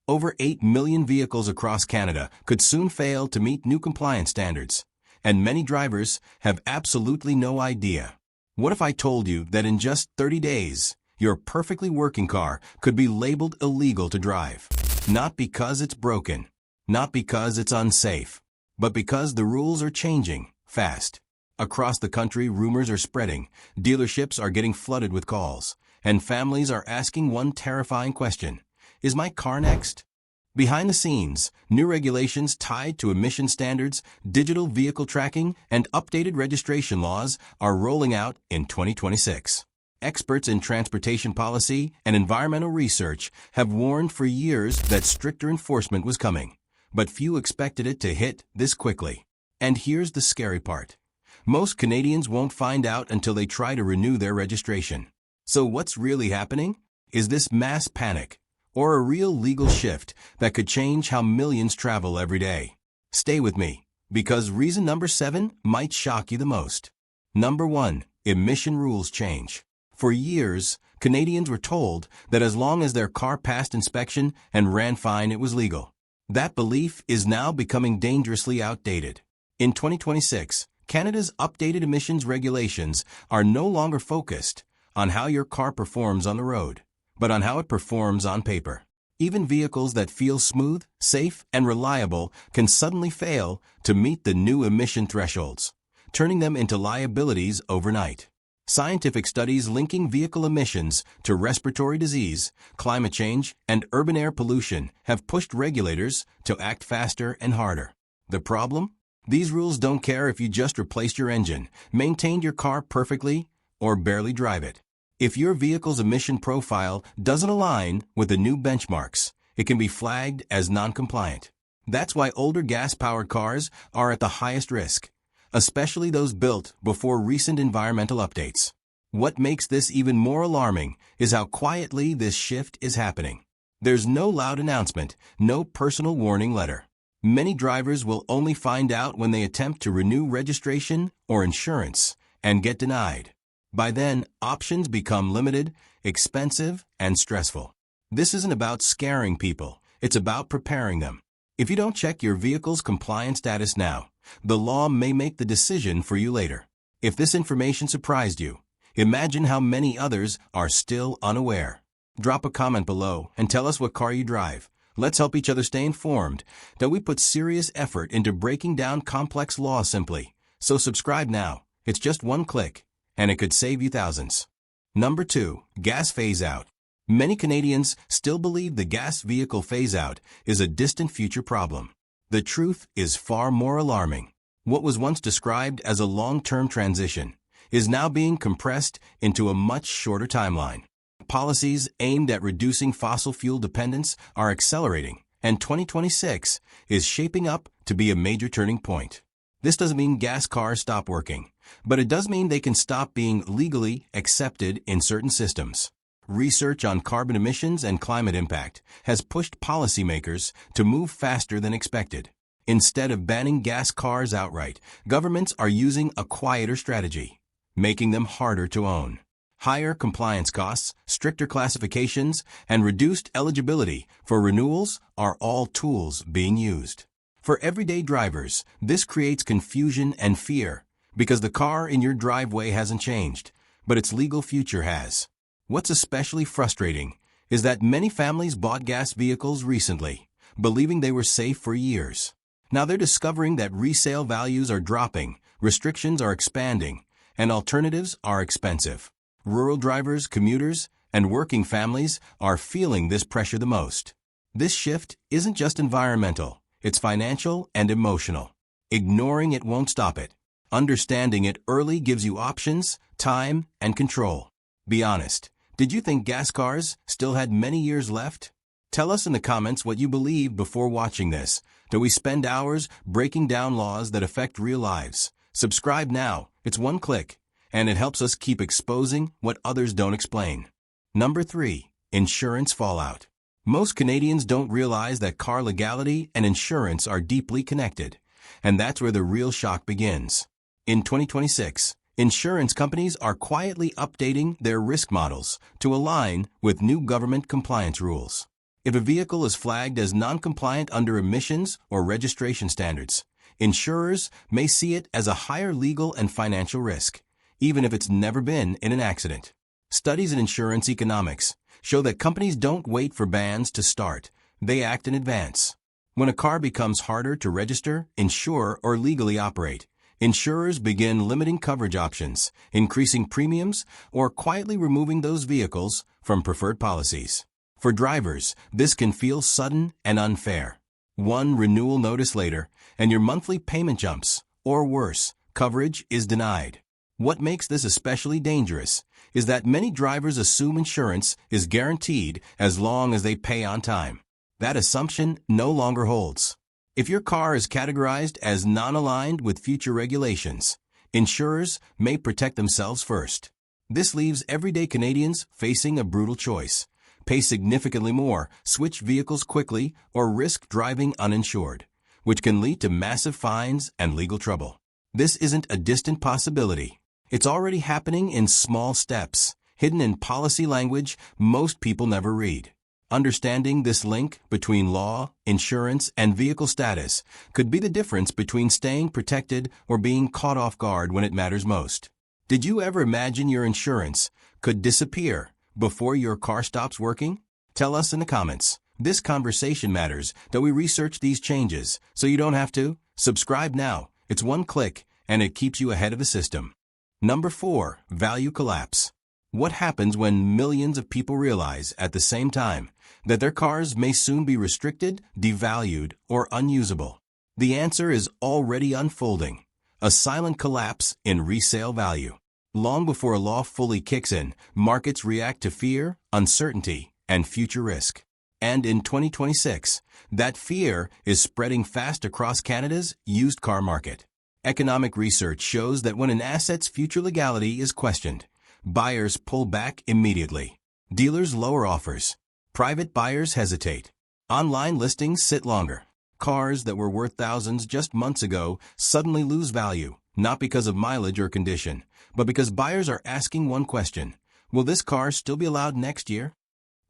Over 8 million vehicles across Canada could soon fail to meet new compliance standards, and many drivers have absolutely no idea. What if I told you that in just 30 days, your perfectly working car could be labeled illegal to drive? Not because it's broken, not because it's unsafe, but because the rules are changing fast. Across the country, rumors are spreading, dealerships are getting flooded with calls, and families are asking one terrifying question: is my car next? Behind the scenes, new regulations tied to emission standards, digital vehicle tracking, and updated registration laws are rolling out in 2026. Experts in transportation policy and environmental research have warned for years that stricter enforcement was coming, but few expected it to hit this quickly. And here's the scary part: most Canadians won't find out until they try to renew their registration. So what's really happening? Is this mass panic, or a real legal shift that could change how millions travel every day? Stay with me, because reason number 7 might shock you the most. Number 1. Emission rules change. For years, Canadians were told that as long as their car passed inspection and ran fine, it was legal. That belief is now becoming dangerously outdated. In 2026, Canada's updated emissions regulations are no longer focused on how your car performs on the road, but on how it performs on paper. Even vehicles that feel smooth, safe, and reliable can suddenly fail to meet the new emission thresholds, turning them into liabilities overnight. Scientific studies linking vehicle emissions to respiratory disease, climate change, and urban air pollution have pushed regulators to act faster and harder. The problem? These rules don't care if you just replaced your engine, maintained your car perfectly, or barely drive it. If your vehicle's emission profile doesn't align with the new benchmarks, it can be flagged as non-compliant. That's why older gas-powered cars are at the highest risk, especially those built before recent environmental updates. What makes this even more alarming is how quietly this shift is happening. There's no loud announcement, no personal warning letter. Many drivers will only find out when they attempt to renew registration or insurance and get denied. By then, options become limited, expensive, and stressful. This isn't about scaring people, it's about preparing them. If you don't check your vehicle's compliance status now, the law may make the decision for you later. If this information surprised you, imagine how many others are still unaware. Drop a comment below and tell us what car you drive. Let's help each other stay informed that we put serious effort into breaking down complex law simply. So subscribe now. It's just one click, and it could save you thousands. Number 2. Gas phase-out. Many Canadians still believe the gas vehicle phase-out is a distant future problem. The truth is far more alarming. What was once described as a long-term transition is now being compressed into a much shorter timeline. Policies aimed at reducing fossil fuel dependence are accelerating, and 2026 is shaping up to be a major turning point. This doesn't mean gas cars stop working, but it does mean they can stop being legally accepted in certain systems. Research on carbon emissions and climate impact has pushed policymakers to move faster than expected. Instead of banning gas cars outright, governments are using a quieter strategy, making them harder to own. Higher compliance costs, stricter classifications, and reduced eligibility for renewals are all tools being used. For everyday drivers, this creates confusion and fear because the car in your driveway hasn't changed, but its legal future has. What's especially frustrating is that many families bought gas vehicles recently, believing they were safe for years. Now they're discovering that resale values are dropping, restrictions are expanding, and alternatives are expensive. Rural drivers, commuters, and working families are feeling this pressure the most. This shift isn't just environmental, it's financial and emotional. Ignoring it won't stop it. Understanding it early gives you options, time, and control. Be honest, did you think gas cars still had many years left? Tell us in the comments what you believed before watching this. Do we spend hours breaking down laws that affect real lives? Subscribe now, it's one click, and it helps us keep exposing what others don't explain. Number 3. Insurance fallout. Most Canadians don't realize that car legality and insurance are deeply connected, and that's where the real shock begins. In 2026, insurance companies are quietly updating their risk models to align with new government compliance rules. If a vehicle is flagged as non-compliant under emissions or registration standards, insurers may see it as a higher legal and financial risk, even if it's never been in an accident. Studies in insurance economics show that companies don't wait for bans to start, they act in advance. When a car becomes harder to register, insure, or legally operate, insurers begin limiting coverage options, increasing premiums, or quietly removing those vehicles from preferred policies. For drivers, this can feel sudden and unfair. One renewal notice later, and your monthly payment jumps, or worse, coverage is denied. What makes this especially dangerous is that many drivers assume insurance is guaranteed as long as they pay on time. That assumption no longer holds. If your car is categorized as non-aligned with future regulations, insurers may protect themselves first. This leaves everyday Canadians facing a brutal choice: pay significantly more, switch vehicles quickly, or risk driving uninsured, which can lead to massive fines and legal trouble. This isn't a distant possibility. It's already happening in small steps, hidden in policy language most people never read. Understanding this link between law, insurance, and vehicle status could be the difference between staying protected or being caught off guard when it matters most. Did you ever imagine your insurance could disappear before your car stops working? Tell us in the comments. This conversation matters that we research these changes so you don't have to. Subscribe now. It's one click and it keeps you ahead of the system. Number 4. Value collapse. What happens when millions of people realize at the same time that their cars may soon be restricted, devalued, or unusable? The answer is already unfolding: a silent collapse in resale value. Long before a law fully kicks in, markets react to fear, uncertainty, and future risk. And in 2026, that fear is spreading fast across Canada's used car market. Economic research shows that when an asset's future legality is questioned, buyers pull back immediately. Dealers lower offers. Private buyers hesitate. Online listings sit longer. Cars that were worth thousands just months ago suddenly lose value, not because of mileage or condition, but because buyers are asking one question: will this car still be allowed next year?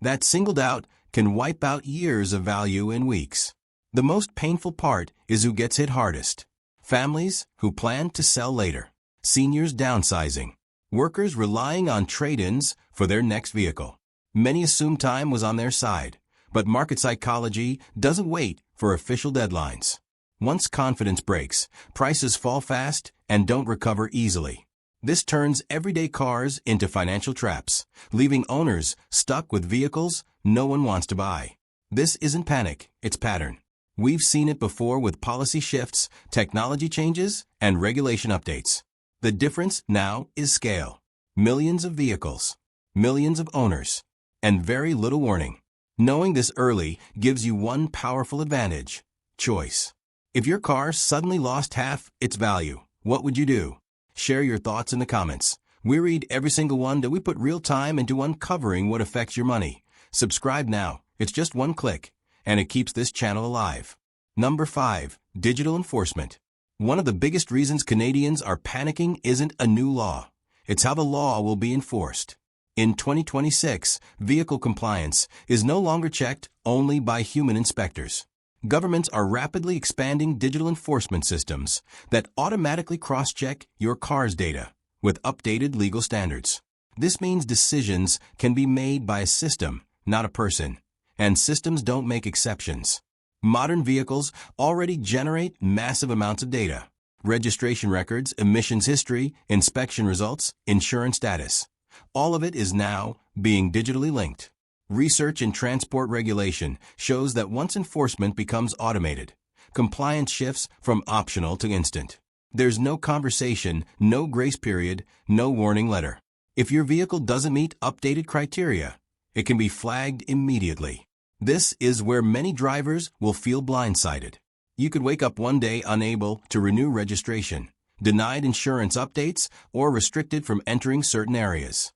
That single doubt can wipe out years of value in weeks. The most painful part is who gets hit hardest: families who plan to sell later, seniors downsizing, workers relying on trade-ins for their next vehicle. Many assume time was on their side, but market psychology doesn't wait for official deadlines. Once confidence breaks, prices fall fast and don't recover easily. This turns everyday cars into financial traps, leaving owners stuck with vehicles no one wants to buy. This isn't panic, it's pattern. We've seen it before with policy shifts, technology changes, and regulation updates. The difference now is scale. Millions of vehicles, millions of owners, and very little warning. Knowing this early gives you one powerful advantage: choice. If your car suddenly lost half its value, what would you do? Share your thoughts in the comments. We read every single one that we put real time into uncovering what affects your money. Subscribe now. It's just one click, and it keeps this channel alive. Number 5. Digital enforcement. One of the biggest reasons Canadians are panicking isn't a new law. It's how the law will be enforced. In 2026, vehicle compliance is no longer checked only by human inspectors. Governments are rapidly expanding digital enforcement systems that automatically cross-check your car's data with updated legal standards. This means decisions can be made by a system, not a person, and systems don't make exceptions. Modern vehicles already generate massive amounts of data: registration records, emissions history, inspection results, insurance status. All of it is now being digitally linked. Research in transport regulation shows that once enforcement becomes automated, compliance shifts from optional to instant. There's no conversation, no grace period, no warning letter. If your vehicle doesn't meet updated criteria, it can be flagged immediately. This is where many drivers will feel blindsided. You could wake up one day unable to renew registration, denied insurance updates, or restricted from entering certain areas,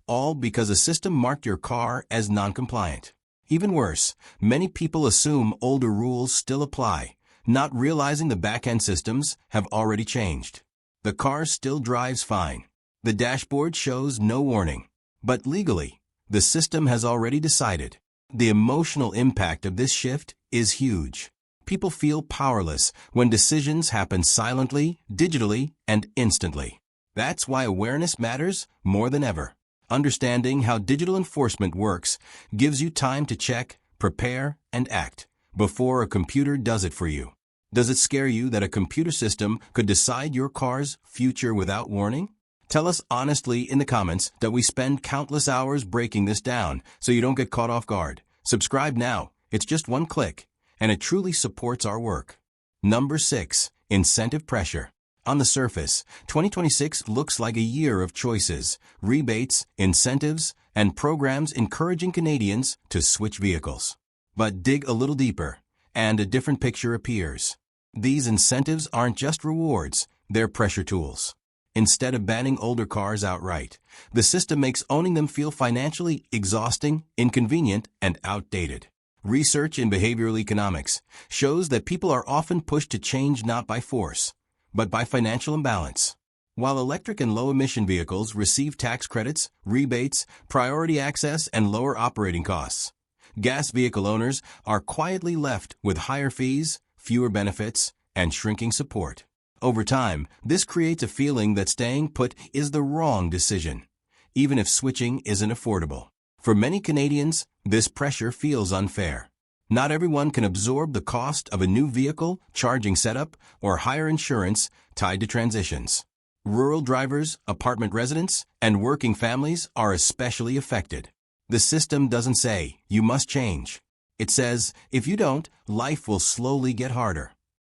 all because a system marked your car as non-compliant. Even worse, many people assume older rules still apply, not realizing the back-end systems have already changed. The car still drives fine. The dashboard shows no warning. But legally, the system has already decided The emotional impact of this shift is huge. People feel powerless when decisions happen silently, digitally, and instantly. That's why awareness matters more than ever. Understanding how digital enforcement works gives you time to check, prepare, and act before a computer does it for you. Does it scare you that a computer system could decide your car's future without warning? Tell us honestly in the comments that we spend countless hours breaking this down so you don't get caught off guard. Subscribe now. It's just one click, and it truly supports our work. Number 6. Incentive pressure. On the surface, 2026 looks like a year of choices, rebates, incentives, and programs encouraging Canadians to switch vehicles. But dig a little deeper, and a different picture appears. These incentives aren't just rewards, they're pressure tools. Instead of banning older cars outright, the system makes owning them feel financially exhausting, inconvenient, and outdated. Research in behavioral economics shows that people are often pushed to change not by force, but by financial imbalance. While electric and low-emission vehicles receive tax credits, rebates, priority access, and lower operating costs, gas vehicle owners are quietly left with higher fees, fewer benefits, and shrinking support. Over time, this creates a feeling that staying put is the wrong decision, even if switching isn't affordable. For many Canadians, this pressure feels unfair. Not everyone can absorb the cost of a new vehicle, charging setup, or higher insurance tied to transitions. Rural drivers, apartment residents, and working families are especially affected. The system doesn't say, "You must change." It says, "If you don't, life will slowly get harder."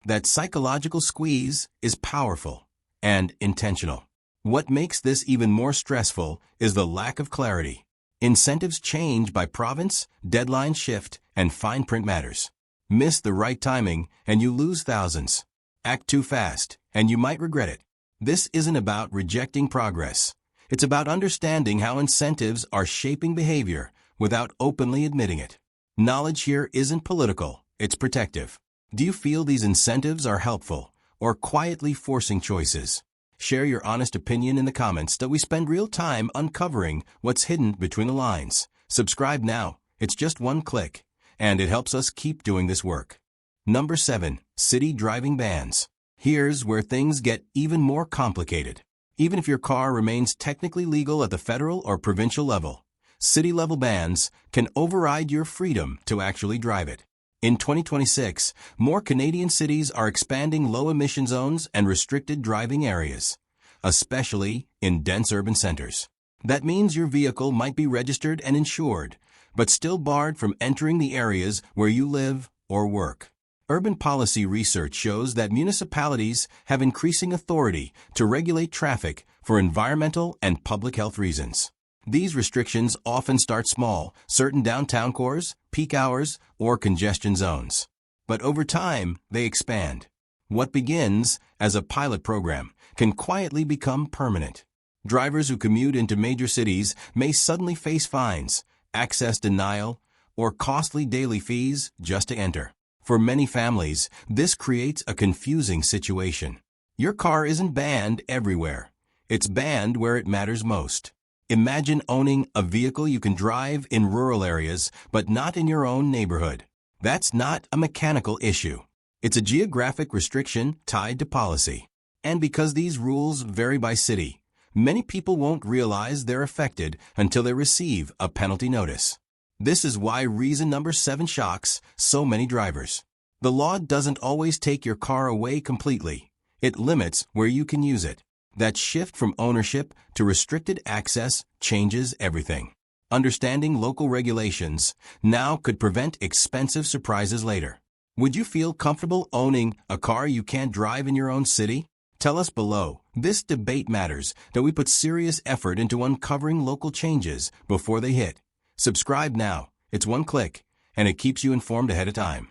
That psychological squeeze is powerful and intentional. What makes this even more stressful is the lack of clarity. Incentives change by province, deadlines shift, and fine print matters. Miss the right timing, and you lose thousands. Act too fast, and you might regret it. This isn't about rejecting progress. It's about understanding how incentives are shaping behavior without openly admitting it. Knowledge here isn't political, it's protective. Do you feel these incentives are helpful or quietly forcing choices? Share your honest opinion in the comments that we spend real time uncovering what's hidden between the lines. Subscribe now. It's just one click, and it helps us keep doing this work. Number 7. City driving bans. Here's where things get even more complicated. Even if your car remains technically legal at the federal or provincial level, city-level bans can override your freedom to actually drive it. In 2026, more Canadian cities are expanding low-emission zones and restricted driving areas, especially in dense urban centers. That means your vehicle might be registered and insured, but still barred from entering the areas where you live or work. Urban policy research shows that municipalities have increasing authority to regulate traffic for environmental and public health reasons. These restrictions often start small, certain downtown cores, peak hours, or congestion zones. But over time, they expand. What begins as a pilot program can quietly become permanent. Drivers who commute into major cities may suddenly face fines, access denial, or costly daily fees just to enter. For many families, this creates a confusing situation. Your car isn't banned everywhere. It's banned where it matters most. Imagine owning a vehicle you can drive in rural areas, but not in your own neighborhood. That's not a mechanical issue. It's a geographic restriction tied to policy. And because these rules vary by city, many people won't realize they're affected until they receive a penalty notice. This is why reason number 7 shocks so many drivers. The law doesn't always take your car away completely. It limits where you can use it. That shift from ownership to restricted access changes everything. Understanding local regulations now could prevent expensive surprises later. Would you feel comfortable owning a car you can't drive in your own city? Tell us below. This debate matters that we put serious effort into uncovering local changes before they hit. Subscribe now. It's one click, and it keeps you informed ahead of time.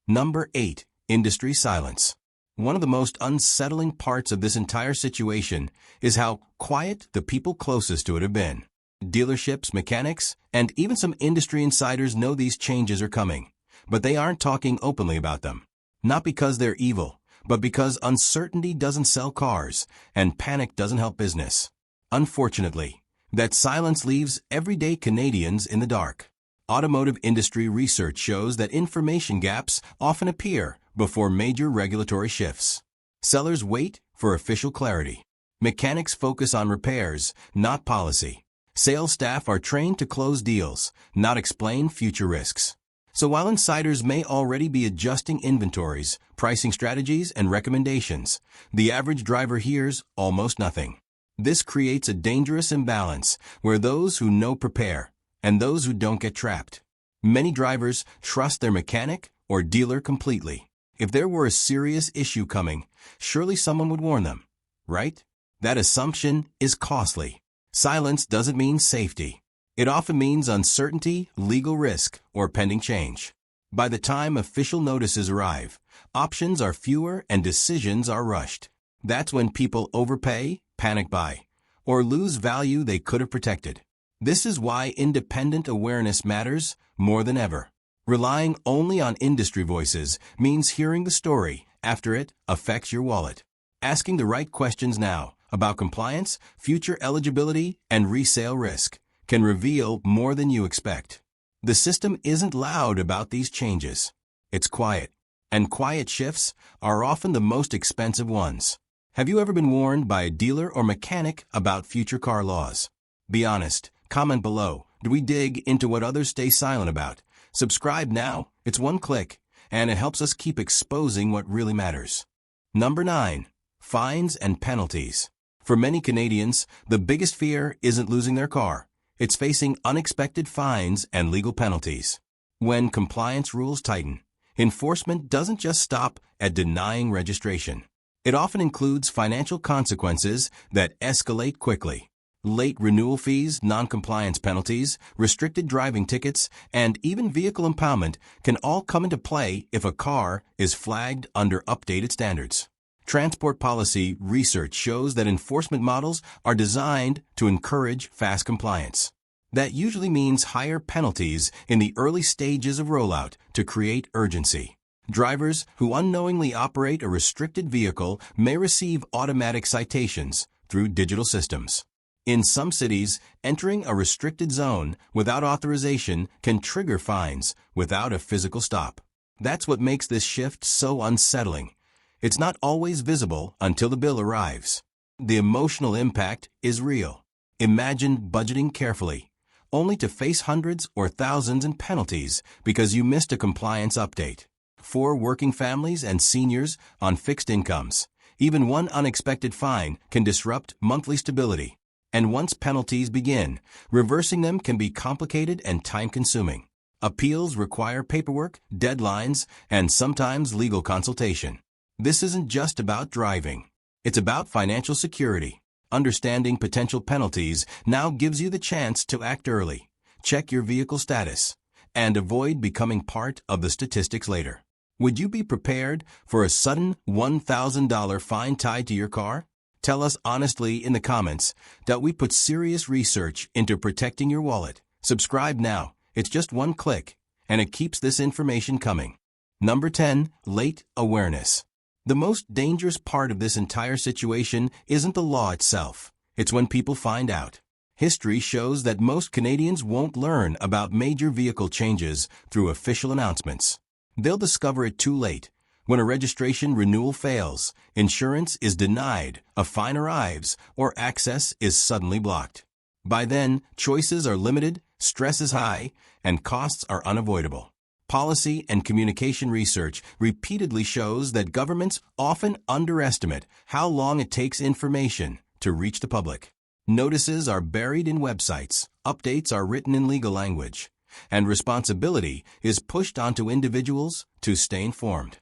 Number 8. Industry silence. One of the most unsettling parts of this entire situation is how quiet the people closest to it have been. Dealerships, mechanics, and even some industry insiders know these changes are coming, but they aren't talking openly about them. Not because they're evil, but because uncertainty doesn't sell cars and panic doesn't help business. Unfortunately, that silence leaves everyday Canadians in the dark. Automotive industry research shows that information gaps often appear before major regulatory shifts. Sellers wait for official clarity. Mechanics focus on repairs, not policy. Sales staff are trained to close deals, not explain future risks. So while insiders may already be adjusting inventories, pricing strategies, and recommendations, the average driver hears almost nothing. This creates a dangerous imbalance where those who know prepare and those who don't get trapped. Many drivers trust their mechanic or dealer completely. If there were a serious issue coming, surely someone would warn them, right? That assumption is costly. Silence doesn't mean safety. It often means uncertainty, legal risk, or pending change. By the time official notices arrive, options are fewer and decisions are rushed. That's when people overpay, panic buy, or lose value they could have protected. This is why independent awareness matters more than ever. Relying only on industry voices means hearing the story after it affects your wallet. Asking the right questions now about compliance, future eligibility, and resale risk can reveal more than you expect. The system isn't loud about these changes. It's quiet, and quiet shifts are often the most expensive ones. Have you ever been warned by a dealer or mechanic about future car laws? Be honest. Comment below. Do we dig into what others stay silent about? Subscribe now. It's one click, and it helps us keep exposing what really matters. Number 9. Fines and penalties. For many Canadians, the biggest fear isn't losing their car. It's facing unexpected fines and legal penalties. When compliance rules tighten, enforcement doesn't just stop at denying registration. It often includes financial consequences that escalate quickly. Late renewal fees, non-compliance penalties, restricted driving tickets, and even vehicle impoundment can all come into play if a car is flagged under updated standards. Transport policy research shows that enforcement models are designed to encourage fast compliance. That usually means higher penalties in the early stages of rollout to create urgency. Drivers who unknowingly operate a restricted vehicle may receive automatic citations through digital systems. In some cities, entering a restricted zone without authorization can trigger fines without a physical stop. That's what makes this shift so unsettling. It's not always visible until the bill arrives. The emotional impact is real. Imagine budgeting carefully, only to face hundreds or thousands in penalties because you missed a compliance update. For working families and seniors on fixed incomes, even one unexpected fine can disrupt monthly stability. And once penalties begin, reversing them can be complicated and time-consuming. Appeals require paperwork, deadlines, and sometimes legal consultation. This isn't just about driving. It's about financial security. Understanding potential penalties now gives you the chance to act early, check your vehicle status, and avoid becoming part of the statistics later. Would you be prepared for a sudden $1,000 fine tied to your car? Tell us honestly in the comments that we put serious research into protecting your wallet. Subscribe now. It's just one click, and it keeps this information coming. Number 10. Late awareness. The most dangerous part of this entire situation isn't the law itself. It's when people find out. History shows that most Canadians won't learn about major vehicle changes through official announcements. They'll discover it too late. When a registration renewal fails, insurance is denied, a fine arrives, or access is suddenly blocked. By then, choices are limited, stress is high, and costs are unavoidable. Policy and communication research repeatedly shows that governments often underestimate how long it takes information to reach the public. Notices are buried in websites, updates are written in legal language, and responsibility is pushed onto individuals to stay informed.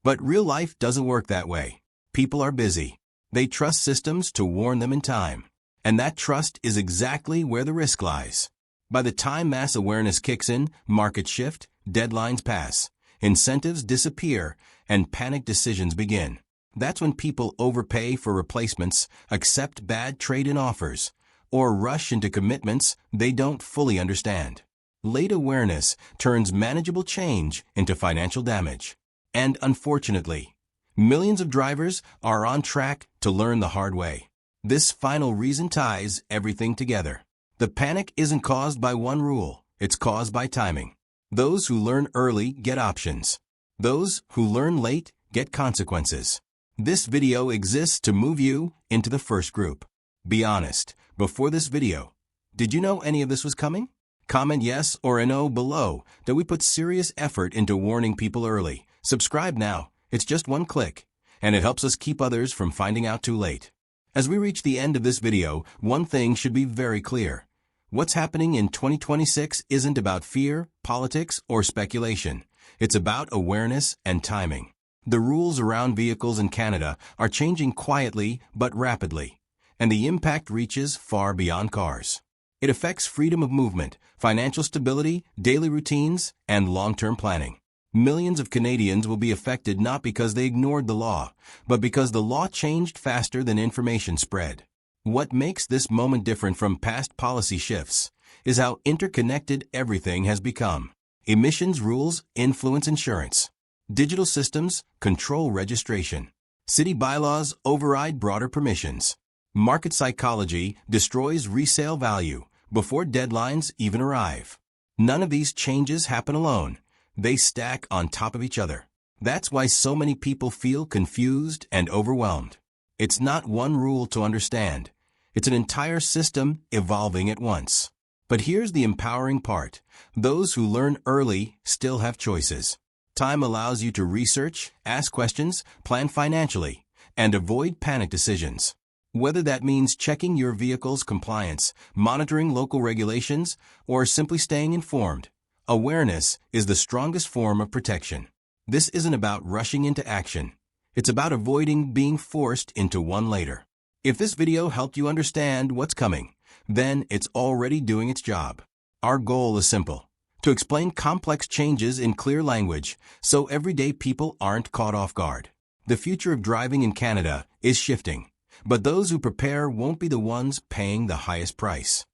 But real life doesn't work that way. People are busy. They trust systems to warn them in time. And that trust is exactly where the risk lies. By the time mass awareness kicks in, markets shift, deadlines pass, incentives disappear, and panic decisions begin. That's when people overpay for replacements, accept bad trade-in offers, or rush into commitments they don't fully understand. Late awareness turns manageable change into financial damage. And unfortunately, millions of drivers are on track to learn the hard way. This final reason ties everything together. The panic isn't caused by one rule. It's caused by timing. Those who learn early get options. Those who learn late get consequences. This video exists to move you into the first group. Be honest, before this video, did you know any of this was coming? Comment yes or a no below that we put serious effort into warning people early. Subscribe now. It's just one click, and it helps us keep others from finding out too late. As we reach the end of this video, one thing should be very clear. What's happening in 2026 isn't about fear, politics, or speculation. It's about awareness and timing. The rules around vehicles in Canada are changing quietly but rapidly, and the impact reaches far beyond cars. It affects freedom of movement, financial stability, daily routines, and long-term planning. Millions of Canadians will be affected not because they ignored the law, but because the law changed faster than information spread. What makes this moment different from past policy shifts is how interconnected everything has become. Emissions rules influence insurance. Digital systems control registration. City bylaws override broader permissions. Market psychology destroys resale value before deadlines even arrive. None of these changes happen alone. They stack on top of each other. That's why so many people feel confused and overwhelmed. It's not one rule to understand. It's an entire system evolving at once. But here's the empowering part. Those who learn early still have choices. Time allows you to research, ask questions, plan financially, and avoid panic decisions. Whether that means checking your vehicle's compliance, monitoring local regulations, or simply staying informed, awareness is the strongest form of protection. This isn't about rushing into action. It's about avoiding being forced into one later. If this video helped you understand what's coming, then it's already doing its job. Our goal is simple: to explain complex changes in clear language so everyday people aren't caught off guard. The future of driving in Canada is shifting, but those who prepare won't be the ones paying the highest price.